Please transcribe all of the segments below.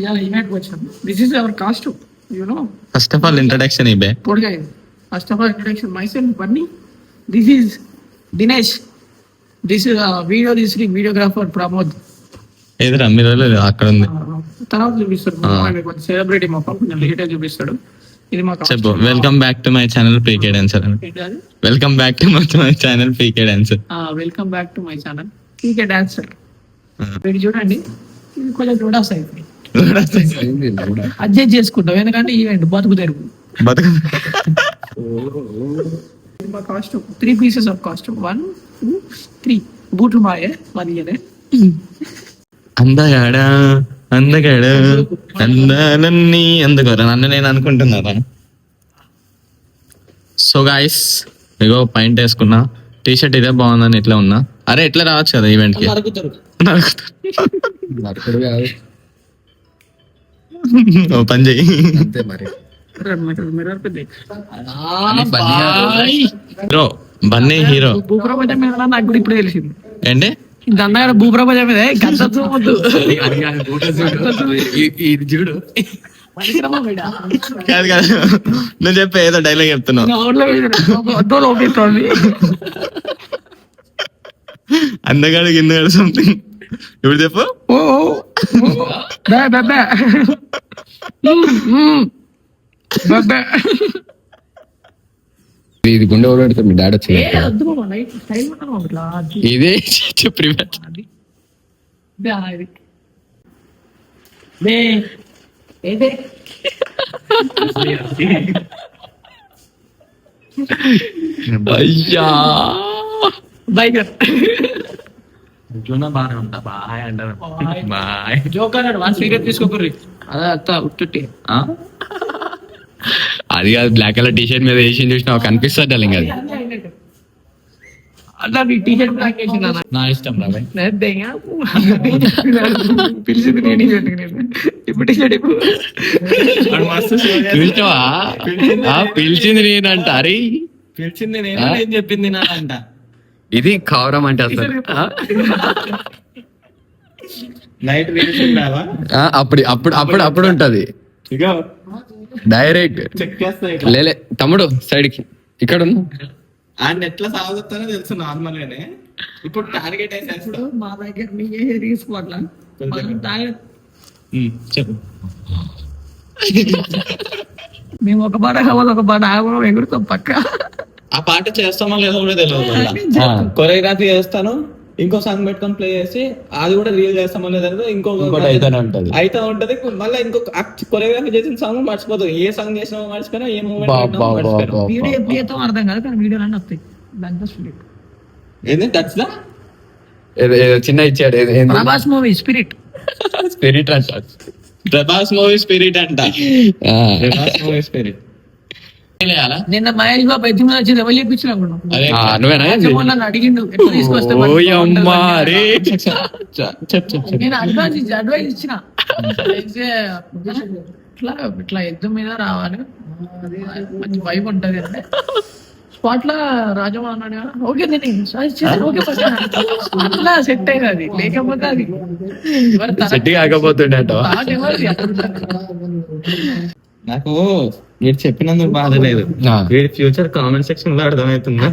Yeah, event వచ్చాం. This is our costume, you know. First of all introduction ఇవే. పొడిగా ఇది. First of all, introduction myself, Bunny. This is Dinesh. This is video videographer Pramod. ఏదిరా మీరు అక్కడ ఉంది. తర్వాత చూపిస్తాడు కొంచెం సెలబ్రిటీ మా కొంచెం లేట్ చూపిస్తాడు. ఇది మా చెప్పు. Welcome back to my channel PK dancer. Welcome back to my channel PK dancer. Welcome back to my channel PK dancer. మీరు చూడండి ఇది కొంచెం లోడాస్ అయిపోయింది. అడ్జస్ట్ చేసుకుంటాం ఎందుకంటే ఈవెంట్ బతుకు తెరుగు మా కాస్ట్యూమ్ 3 pieces ఆఫ్ కాస్ట్యూమ్ 1 2 3 బూట్లు మాయే మదియనే అందగాడా అందగాడు అందాలన్నీ అందుకోరా నన్ను నేను అనుకుంటున్నారా. సో గాయస్ ఇగో పాయింట్ వేసుకున్నా, టీ షర్ట్ ఇదే బాగుందని ఇట్లా ఉన్నా. అరే ఎట్లా రావచ్చు కదా ఈవెంట్ కి. ఓ పని చెయ్యి హీరో బన్నీ హీరో. భూప్రపంచం మీద నాకు కూడా ఇప్పుడు తెలిసింది ఏంటి దండగడ భూప్రపంచం మీద గంటొద్దు చూడు. కాదు కాదు నువ్వు చెప్పే ఏదో డైలాగ్ చెప్తున్నావు. అందగాడు కిందగాడు సంథింగ్. ఇప్పుడు చెప్పు. ఇది గుండె పెడితే మీ డాడీ ఇదే అయ్యా బైకర్ బాగానే ఉంటా. బాయ్ అంటారు. బాయ్ జోక్ అన్నాడు. వన్ సీరియస్ తీసుకోకర్రి అదే అత్త ఉట్టుట్టి. అది కాదు, బ్లాక్ కలర్ టీ షర్ట్ మీద వేసి చూసినా కనిపిస్తుంది డార్లింగ్. అది అట్లా నీ టీ షర్ట్ బ్లాక్ వేసిన నా ఇష్టం రా బాయ్. పిలిచింది నేను ఇప్పుడు టీ షర్ట్ ఇప్పుడు చూసినావా? పిలిచింది నేనంట. అరే పిలిచింది నేను చెప్పింది నా అంట. ఇది కవరం అంటే అసలు నైట్ అప్పుడు అప్పుడు అప్పుడు అప్పుడు ఉంటది డైరెక్ట్. చెక్ చేస్తా లేలే తమ్ముడు సైడ్ కి ఇక్కడ ఉన్నా. ఆయన ఎట్లా సాగుతానో తెలుసు నార్మల్ గానే. ఇప్పుడు టార్గెట్ వేసేప్పుడు మా దగ్గర తీసుకోవట్లా చెప్పు. మేము ఒక పాట కావాలి ఒక పాట ఆగడం ఎగురుతాం పక్క. ఆ పాట చేస్తామో లేదో కూడా తెలియదు. కొరియోగ్రఫీ చేస్తాను, ఇంకో సాంగ్ పెట్టుకొని ప్లే చేసి అది కూడా రీల్ చేస్తామో లేదో ఇంకొకటి అయితే ఉంటది. మళ్ళీ ఇంకొక కొరియోగ్రఫీ చేసిన సాంగ్ మర్చిపోతాం. ఏ సాంగ్ చేసినా మర్చిపోయినా ఏ మూమెంట్ వీడియో ఎప్పుడు చేస్తాం అర్థం కాదు కానీ వీడియోలు అన్నీ వస్తాయి. ఏంది టచ్ దా చిన్న ఇచ్చాడు ప్రభాస్ మూవీ స్పిరిట్. స్పిరిట్ అంట. ప్రభాస్ మూవీ స్పిరిట్ అంట. ప్రభాస్ మూవీ స్పిరిట్ నిన్న మహేష్ బాబు ఎత్తి మీద వచ్చి రెవెల్ చేయించిన నువ్వేనా అడిగిండు ఎట్లా తీసుకొస్తే నేను అడ్వాన్స్ ఇచ్చిన ఇట్లా ఇట్లా ఎద్దు మీద రావాలి మంచి వైబ్ ఉంటది అంటే స్పాట్ లా రాజమా అన్నాడు కదా. ఓకే ఓకే అట్లా సెట్ అయింది. అది లేకపోతే అది సెట్ కాకపోతుండే. నాకు మీరు చెప్పినందుకు బాధ లేదు. వీడి ఫ్యూచర్ కామెంట్ సెక్షన్ లో అర్థమవుతుంది.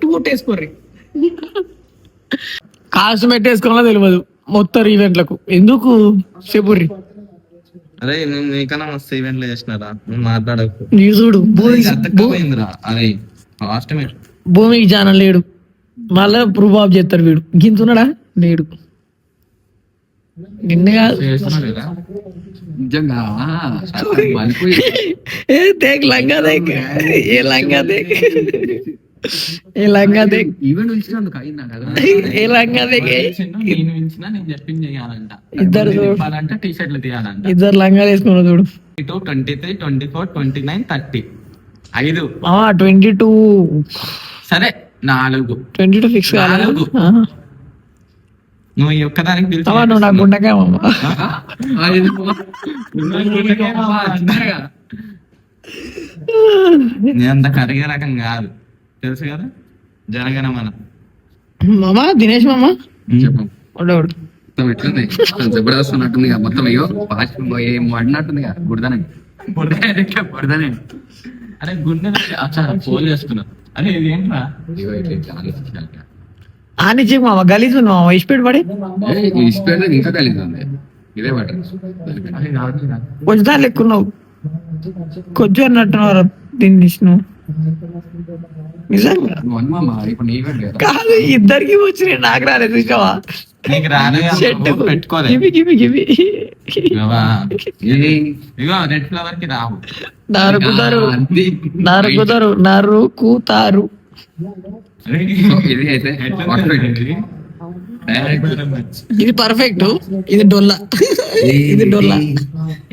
టూ వేసుకోర్రి కాస్ట్ పెట్టేసుకోవాలో తెలియదు మొత్తం ఈవెంట్లకు ఎందుకు చెప్పుర్రి. అరే నేను నీకన్నా మస్తు ఈవెంట్లు చేసినారా, నువ్వు మాట్లాడకు. చూడు అర్థమైందిరా. అరే కాస్ట్ భూమికి జానం లేడు మళ్ళా ప్రూవ్ చేస్తాడు వీడు. గింతున్నాడా లేడు నిన్ను కాదు దేక్ లంగా దేక్ ఏ లంగా దేక్ ఏ లంగా దేక్ ఏ లంగా దేక్ నేను చెప్పింది చేయాలంట. ఇద్దరు చెప్పాలంటే టీ షర్ట్లు తీయాలంట. ఇద్దరు లంగా వేసుకున్నా చూడు. 23, 24, 29, 30 5 22 సరే 4 22 ఫిక్స్ కాలేదు. నువ్వు ఈ ఒక్కదానికి నువ్వు నా గుండెకాయ నేనంత కరిగే రకం కాదు తెలుసు కదా. జనగణమన మామా దినేష్ మామా చెప్పు. మొత్తం ఎట్లుంది జబర్దస్త్ ఉన్నట్టుంది మొత్తం. అయ్యో ఫాస్ట్ ఏం వాడినట్టుంది బుడదనే. అరే గుండె ఫోన్ చేస్తున్నా. అరే ఇది ఏంట్రా? అని చెప్పి మామ గలీజ్ ఉంది మామ ఇష్టపెట్టి పడి ఇష్టం ఇంకా కలిసి ఉంది. ఇదే వాటర్ కొంచెం దాని లెక్కున్నావు కొంచెం అన్నట్టున్నారు దీన్ని తీసినావు నిజంగా ఇప్పుడు నీ కాదు ఇద్దరికి వచ్చినాయి నాకు రాలేదు చూసావా నీకు షర్ట్ పెట్టుకోలే. గివి గివి ఇగో రెడ్ ఫ్లవర్ కి రావు. నరుకుతారు ఇది అయితే ఇది పర్ఫెక్ట్ ఇది డొల్లా ఇది డొల్లా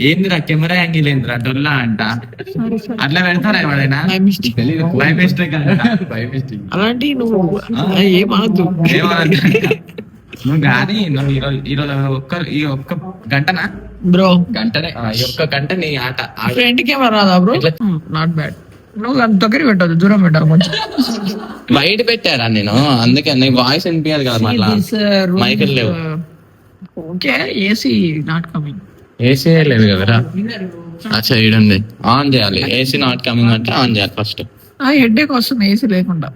ఏందిరా కెమెరా యాంగిల్ ఏందిరా డొల్లా అంట అట్లా పెడతారా ఎవడైనా? My mistake. బై మిస్టేక్ అంట. అలాంటి నువ్వు ఏమనద్దు నువ్వు కానీ నువ్వు ఈరోజు ఈ ఒక్క గంటనా బ్రో గంటనే ఈ ఒక్క గంట నీ ఆట ఫ్రంట్ కెమెరా రాదా బ్రో నాట్ బ్యాడ్ నువ్వు అంత దగ్గర పెట్టదు దూరం పెట్టాలి కొంచెం బయట పెట్టారా నేను అందుకే నీ వాయిస్ వినిపించాలి కదా మళ్ళా మైకులు లేవు. Okay AC not coming AC లేదు కదరా. అచ్చా ఈడుంది ఆన్ చేయాలి. ఏసీ నాట్ కమింగ్ అంటే ఆన్ చేయాలి ఫస్ట్. హెడ్ ఏక్ వస్తుంది ఏసీ లేకుండా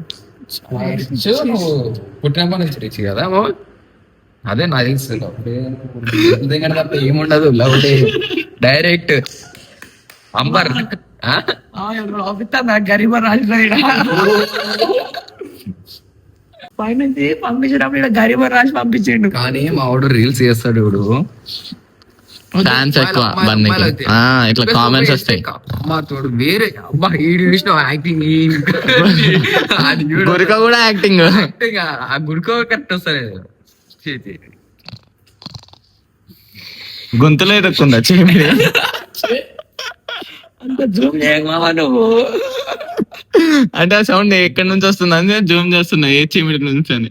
పుట్టినప్పటి నుంచి రిచ్ కదా అదే నాకు తెలుసు తప్ప ఏముండదు లవ్ డైరెక్ట్ అంబర్ గరీబ్ రాజు పైనుంచి పంపించడం గరీబ్ రాజు పంపించిండు. కానీ మా వాడు రీల్స్ చేస్తాడు ఇప్పుడు ఫ్యాన్స్ ఎక్కువ బండికి. ఇట్లా కామెంట్స్ వస్తాయి. అమ్మా తోడు వేరే అబ్బా ఈడు చూసిన యాక్టింగ్ గురిక కూడా యాక్టింగ్ ఆ గురికో కరెక్ట్ వస్తుంది. గొంతులో ఎదుక్కుందా చెవి అంత జూమ్ చేయమా నువ్వు అంటే ఆ సౌండ్ ఎక్కడి నుంచి వస్తుంది అని జూమ్ చేస్తున్నా ఏ చీమిడి నుంచి అని.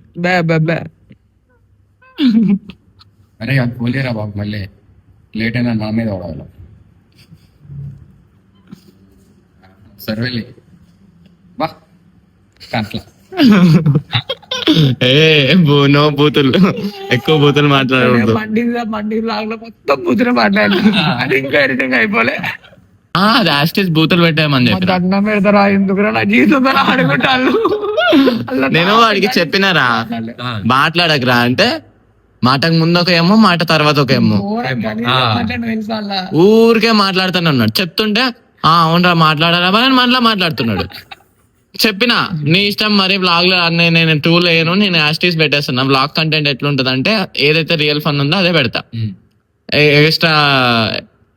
అరే అది పోలేరా బాబు మళ్ళీ లేట్ అయినా నా మీద వాడాలి సర్వేలే బా అట్లా నో బూతులు ఎక్కువ బూతులు మాట్లాడకూడదు. బండి లాగా మొత్తం బుద్ధులు మాట్లాడు అది ఇంకా ఎడిటింగ్ అయిపోలే. అది యాస్టేజ్ బూతులు పెట్టామని చెప్పి దండం పెడతారా ఎందుకురా నా జీవితం ఆడుకుంటాను. నేను వాడికి చెప్పినారా మాట్లాడకరా అంటే మాటకు ముందు ఒక ఏమో మాట తర్వాత ఒక ఏమో ఊరికే మాట్లాడుతానే ఉన్నాడు. చెప్తుంటే అవునరా మాట్లాడారా అని మళ్ళీ మాట్లాడుతున్నాడు. చెప్పినా నీ ఇష్టం మరి బ్లాగ్ లో నేను టూల్ వేయను నేను యాస్టీస్ పెట్టేస్తున్నా. బ్లాగ్ కంటెంట్ ఎట్లుంటది అంటే ఏదైతే రియల్ ఫన్ ఉందో అదే పెడతా. ఎక్స్ట్రా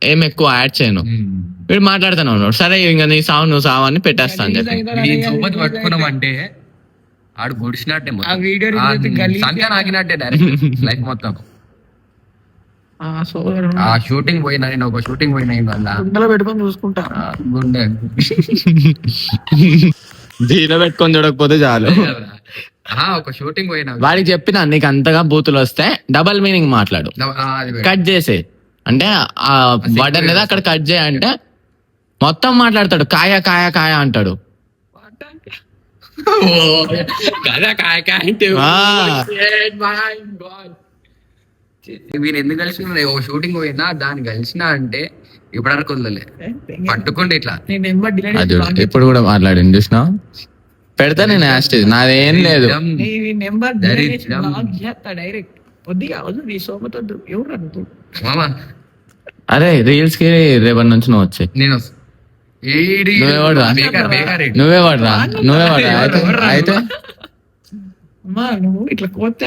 ఏం ఎక్కువ యాడ్ చేయను. వీడు మాట్లాడుతూనే ఉన్నాడు. సరే ఇంకా నీ సావు నువ్వు సావు అని పెట్టేస్తా అని చెప్పి పట్టుకున్నామంటే ఆడు పొడిచినట్టే సంఖ్య నాకినట్టే డైరెక్ట్ లైఫ్ మొత్తం. ఆ షూటింగ్ పోయినా నేను ఒక షూటింగ్ పోయినా గుండెలో పెట్టుకొని చూసుకుంటా గుండె జీరో పెట్టుకొని చూడకపోతే చాలు. ఒక షూటింగ్ పోయినా వాడికి చెప్పినా నీకు అంతగా బూతులు వస్తే డబల్ మీనింగ్ మాట్లాడు కట్ చేసే అంటే ఆ వర్డ్ అనేది అక్కడ కట్ చేయ అంటే మొత్తం మాట్లాడతాడు. కాయ కాయ కాయ అంటాడు. వీళ్ళు ఎందుకు కలిసిన ఓ షూటింగ్ పోయినా దాన్ని కలిసిన అంటే ఇప్పటివరకు వదలలే పట్టుకుంటే ఇట్లా ఇప్పుడు కూడా మాట్లాడింది చూసినా పెడతా నేను యాస్టేజ్ నాదేం లేదు. అరే రీల్స్ కి రేపటి నుంచి నువ్వు వచ్చాయి. నేను నువ్వే వాడరా అయితే నువ్వు ఇట్లా కోతే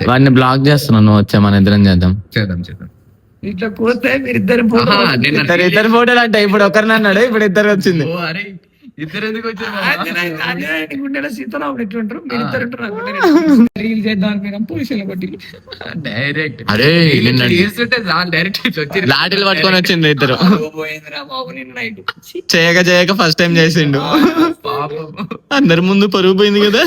వాడిని బ్లాక్ చేస్తున్నావు. నువ్వు వచ్చా మన ఇద్దరం చేద్దాం. ఇట్లా కోతే మీరు ఇద్దరు ఇద్దరు ఫోటోలు అంటే ఇప్పుడు ఒకరిని అన్నాడు ఇప్పుడు ఇద్దరు వచ్చింది. ఇద్దరు ఎందుకు వచ్చారు గుండెలో సీతారాముడు ఎట్లుంటారు మీరు ఇద్దరు రీల్ చేద్దాం పోలీసులు కొట్టి డైరెక్ట్ అరే డైరెక్ట్ లాటిల్ పట్టుకొని వచ్చింది ఇద్దరు. పోయిందిరా బాబు నిన్న నైట్ చేయక ఫస్ట్ టైం చేసిండు. అందరి ముందు పరుగు పోయింది కదా.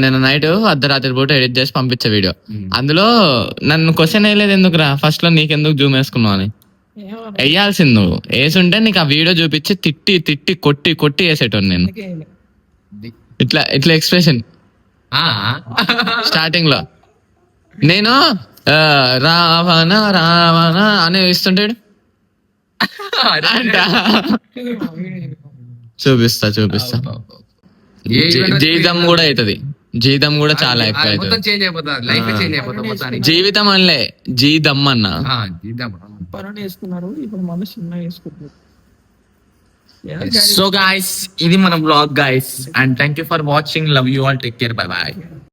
నేను నైట్ అర్ధరాత్రి పూట ఎడిట్ చేసి పంపించే వీడియో. అందులో నన్ను క్వశ్చన్ వేయలేదు ఎందుకురా ఫస్ట్ లో నీకెందుకు జూమ్ వేసుకున్నావు అని. వేయాల్సింది నువ్వు వేసుంటే నీకు ఆ వీడియో చూపించి తిట్టి తిట్టి కొట్టి కొట్టి వేసేటోని నేను ఇట్లా ఇట్లా ఎక్స్ప్రెషన్ స్టార్టింగ్ లో నేను రావణ రావణ అని ఇస్తుంటాడు అంట. చూపిస్తా జీతం కూడా అవుతుంది, జీతం కూడా చాలా ఎక్కువ మొత్తం అవుతుంది. చేంజ్ అయిపోతుంది, లైఫ్ చేంజ్ అయిపోతుంది మొత్తానికి. జీవితం అనలే జీతం అన్నా. జీతం పనులు వేసుకున్నారు, ఇప్పుడు మళ్ళీ చిన్న వేసుకుంటారు. సో గాయస్ ఇది మన blog guys and thank you for watching. Love you all, take care, bye bye.